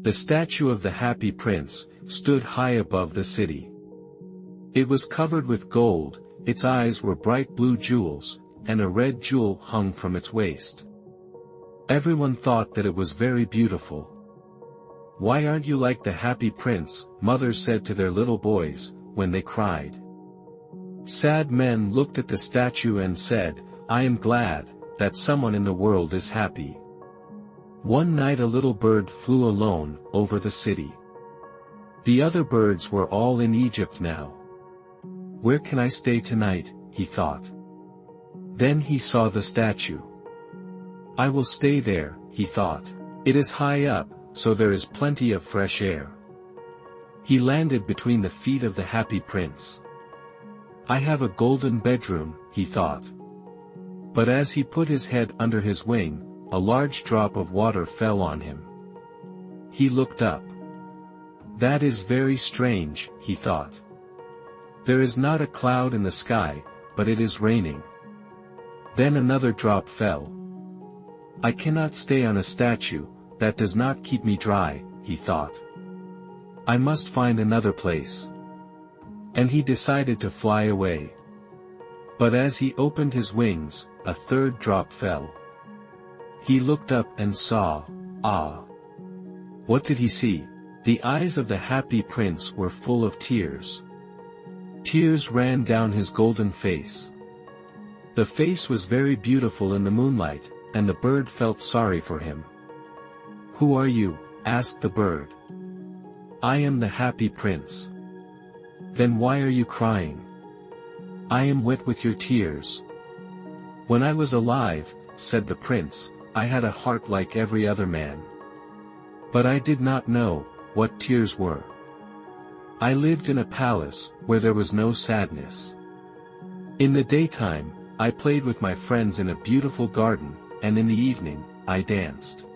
The statue of the happy prince stood high above the city. It was covered with gold, its eyes were bright blue jewels, and a red jewel hung from its waist. Everyone thought that it was very beautiful. "Why aren't you like the happy prince?" mothers said to their little boys, when they cried. Sad men looked at the statue and said, "I am glad that someone in the world is happy." One night a little bird flew alone over the city. The other birds were all in Egypt now. "Where can I stay tonight?" he thought. Then he saw the statue. "I will stay there," he thought. "It is high up, so there is plenty of fresh air." He landed between the feet of the happy prince. "I have a golden bedroom," he thought. But as he put his head under his wing, a large drop of water fell on him. He looked up. "That is very strange," he thought. "There is not a cloud in the sky, but it is raining." Then another drop fell. "I cannot stay on a statue that does not keep me dry," he thought. "I must find another place." And he decided to fly away. But as he opened his wings, a third drop fell. He looked up and saw, what did he see? The eyes of the happy prince were full of tears. Tears ran down his golden face. The face was very beautiful in the moonlight, and the bird felt sorry for him. "Who are you?" asked the bird. "I am the happy prince." "Then why are you crying?" "I am wet with your tears." "When I was alive," said the prince, "I had a heart like every other man. But I did not know what tears were. I lived in a palace where there was no sadness. In the daytime, I played with my friends in a beautiful garden, and in the evening, I danced.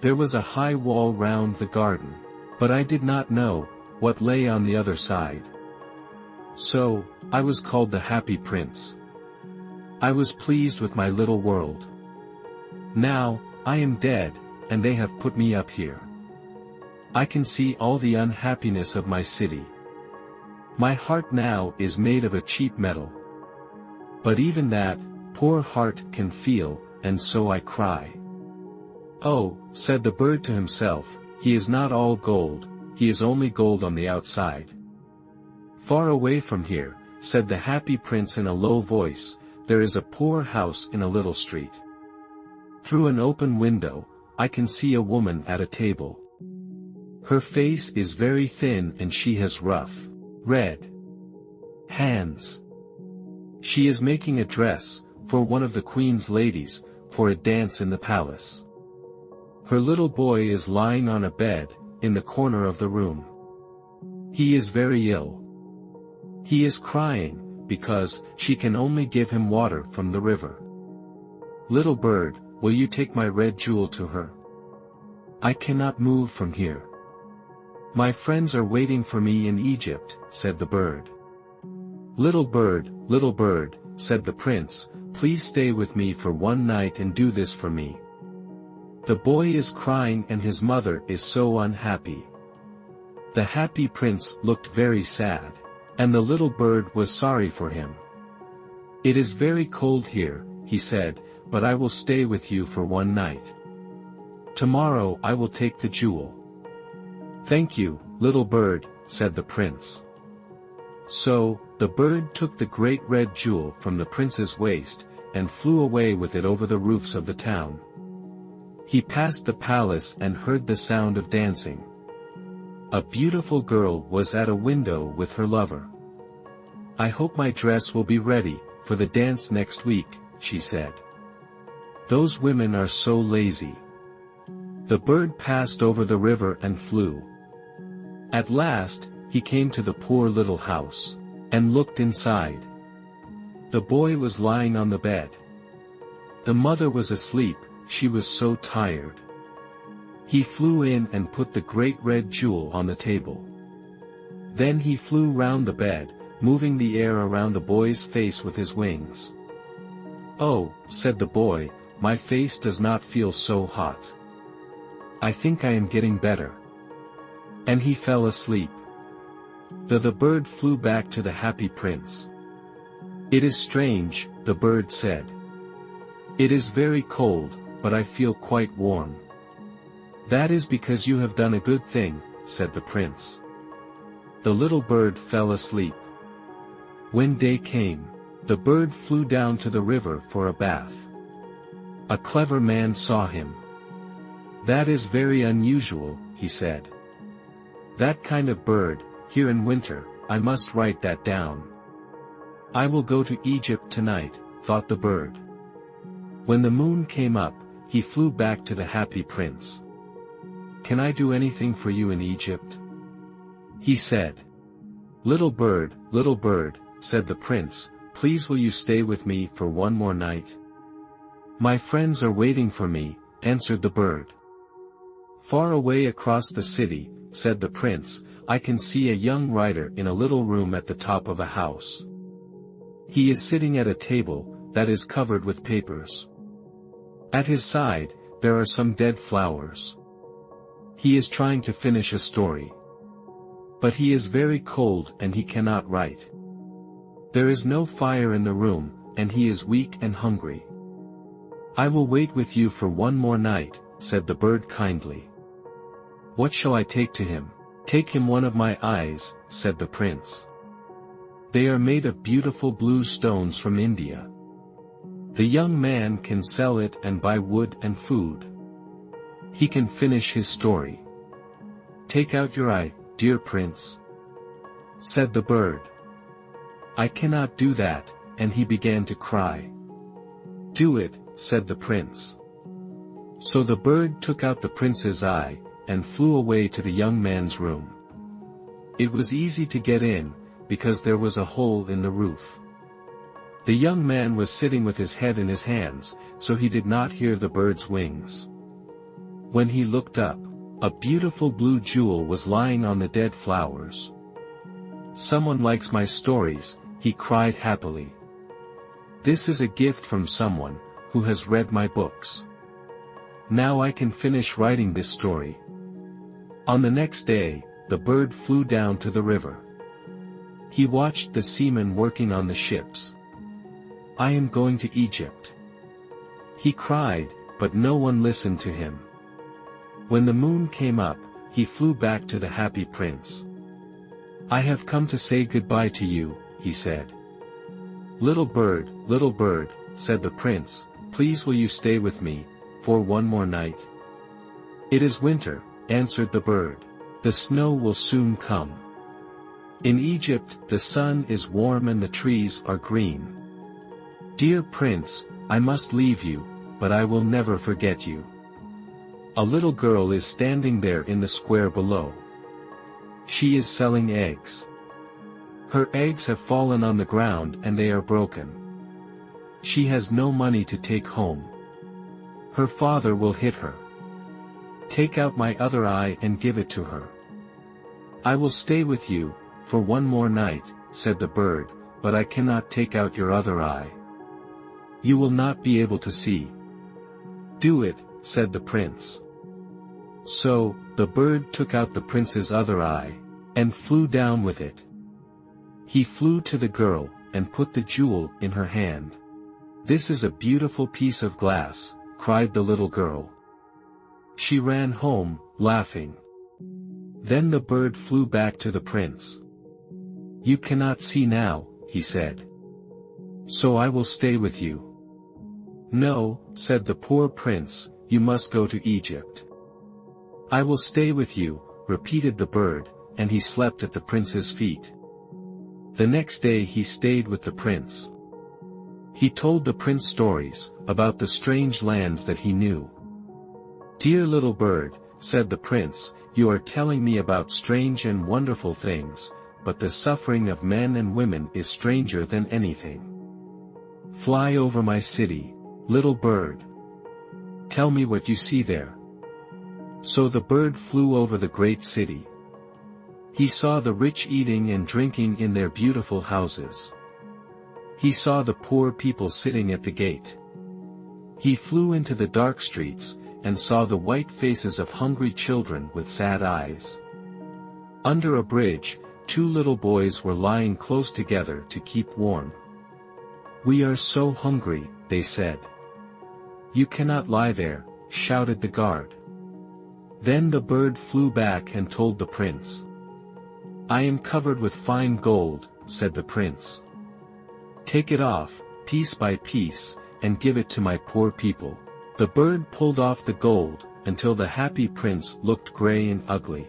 There was a high wall round the garden, but I did not know what lay on the other side. So, I was called the happy prince. I was pleased with my little world. Now, I am dead, and they have put me up here. I can see all the unhappiness of my city. My heart now is made of a cheap metal. But even that, poor heart can feel, and so I cry." "Oh," said the bird to himself, "he is not all gold, he is only gold on the outside." "Far away from here," said the happy prince in a low voice, "there is a poor house in a little street. Through an open window, I can see a woman at a table. Her face is very thin and she has rough, red hands. She is making a dress, for one of the queen's ladies, for a dance in the palace. Her little boy is lying on a bed, in the corner of the room. He is very ill. He is crying, because she can only give him water from the river. Little bird, will you take my red jewel to her? I cannot move from here. My friends are waiting for me in Egypt," said the bird. Little bird," said the prince, "please stay with me for one night and do this for me. The boy is crying and his mother is so unhappy." The happy prince looked very sad, and the little bird was sorry for him. "It is very cold here," he said, "but I will stay with you for one night. Tomorrow I will take the jewel." "Thank you, little bird," said the prince. So, the bird took the great red jewel from the prince's waist, and flew away with it over the roofs of the town. He passed the palace and heard the sound of dancing. A beautiful girl was at a window with her lover. "I hope my dress will be ready for the dance next week," she said. "Those women are so lazy." The bird passed over the river and flew. At last, he came to the poor little house, and looked inside. The boy was lying on the bed. The mother was asleep, she was so tired. He flew in and put the great red jewel on the table. Then he flew round the bed, moving the air around the boy's face with his wings. "Oh," said the boy, "my face does not feel so hot. I think I am getting better." And he fell asleep. The bird flew back to the happy prince. "It is strange," the bird said. "It is very cold, but I feel quite warm." "That is because you have done a good thing," said the prince. The little bird fell asleep. When day came, the bird flew down to the river for a bath. A clever man saw him. "That is very unusual," he said. "That kind of bird, here in winter, I must write that down." "I will go to Egypt tonight," thought the bird. When the moon came up, he flew back to the happy prince. "Can I do anything for you in Egypt?" he said. Little bird," said the prince, "please will you stay with me for one more night?" "My friends are waiting for me," answered the bird. "Far away across the city," said the prince, "I can see a young writer in a little room at the top of a house. He is sitting at a table that is covered with papers. At his side, there are some dead flowers. He is trying to finish a story. But he is very cold and he cannot write. There is no fire in the room, and he is weak and hungry. I will wait with you for one more night," said the bird kindly. "What shall I take to him?" "Take him one of my eyes," said the prince. "They are made of beautiful blue stones from India. The young man can sell it and buy wood and food. He can finish his story." "Take out your eye, dear prince," said the bird. "I cannot do that," and he began to cry. "Do it," said the prince. So the bird took out the prince's eye, and flew away to the young man's room. It was easy to get in, because there was a hole in the roof. The young man was sitting with his head in his hands, so he did not hear the bird's wings. When he looked up, a beautiful blue jewel was lying on the dead flowers. "Someone likes my stories," he cried happily. "This is a gift from someone who has read my books. Now I can finish writing this story." On the next day, the bird flew down to the river. He watched the seamen working on the ships. "I am going to Egypt," he cried, but no one listened to him. When the moon came up, he flew back to the happy prince. "I have come to say goodbye to you," he said. Little bird," said the prince, "please will you stay with me for one more night?" "It is winter," answered the bird. "The snow will soon come. In Egypt, the sun is warm and the trees are green. Dear prince, I must leave you, but I will never forget you. A little girl is standing there in the square below. She is selling eggs. Her eggs have fallen on the ground and they are broken. She has no money to take home. Her father will hit her. Take out my other eye and give it to her." "I will stay with you for one more night," said the bird, "but I cannot take out your other eye. You will not be able to see." "Do it," said the prince. So, the bird took out the prince's other eye, and flew down with it. He flew to the girl, and put the jewel in her hand. "This is a beautiful piece of glass," cried the little girl. She ran home, laughing. Then the bird flew back to the prince. "You cannot see now," he said. "So I will stay with you." "No," said the poor prince, "you must go to Egypt." "I will stay with you," repeated the bird, and he slept at the prince's feet. The next day he stayed with the prince. He told the prince stories about the strange lands that he knew. "Dear little bird," said the prince, "you are telling me about strange and wonderful things, but the suffering of men and women is stranger than anything. Fly over my city, little bird. Tell me what you see there." So the bird flew over the great city. He saw the rich eating and drinking in their beautiful houses. He saw the poor people sitting at the gate. He flew into the dark streets, and saw the white faces of hungry children with sad eyes. Under a bridge, 2 little boys were lying close together to keep warm. "We are so hungry," they said. "You cannot lie there," shouted the guard. Then the bird flew back and told the prince. "I am covered with fine gold," said the prince. "Take it off, piece by piece, and give it to my poor people." The bird pulled off the gold, until the happy prince looked gray and ugly.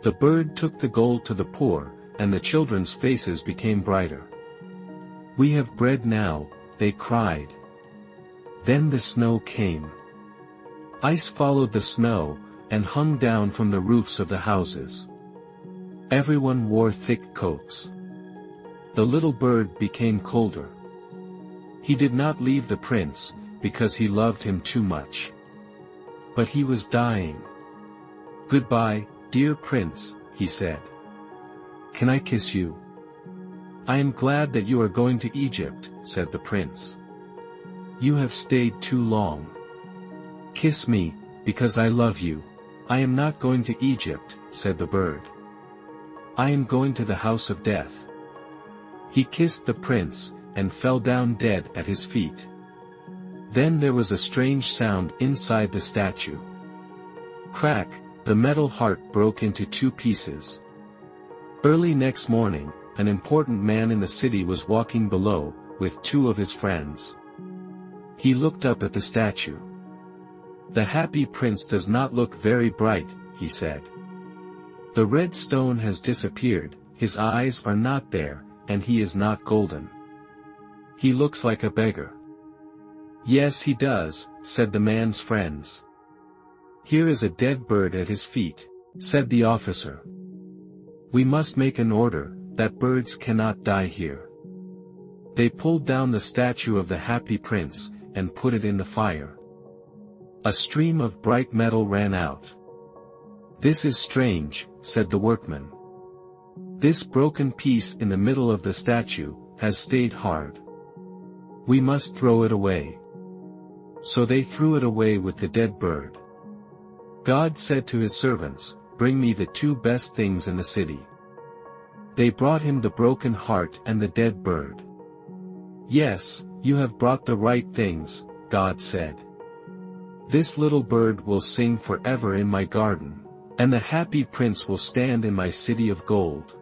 The bird took the gold to the poor, and the children's faces became brighter. "We have bread now," they cried. Then the snow came. Ice followed the snow, and hung down from the roofs of the houses. Everyone wore thick coats. The little bird became colder. He did not leave the prince, because he loved him too much. But he was dying. "Goodbye, dear prince," he said. "Can I kiss you?" "I am glad that you are going to Egypt," said the prince. "You have stayed too long. Kiss me, because I love you." "I am not going to Egypt," said the bird. "I am going to the house of death." He kissed the prince, and fell down dead at his feet. Then there was a strange sound inside the statue. Crack, the metal heart broke into 2 pieces. Early next morning, an important man in the city was walking below, with 2 of his friends. He looked up at the statue. "The happy prince does not look very bright," he said. "The red stone has disappeared, his eyes are not there, and he is not golden. He looks like a beggar." "Yes, he does," said the man's friends. "Here is a dead bird at his feet," said the officer. "We must make an order, that birds cannot die here." They pulled down the statue of the happy prince, and put it in the fire. A stream of bright metal ran out. "This is strange," said the workman. "This broken piece in the middle of the statue has stayed hard. We must throw it away." So they threw it away with the dead bird. God said to his servants, "Bring me the 2 best things in the city." They brought him the broken heart and the dead bird. "Yes, you have brought the right things," God said. "This little bird will sing forever in my garden, and the happy prince will stand in my city of gold."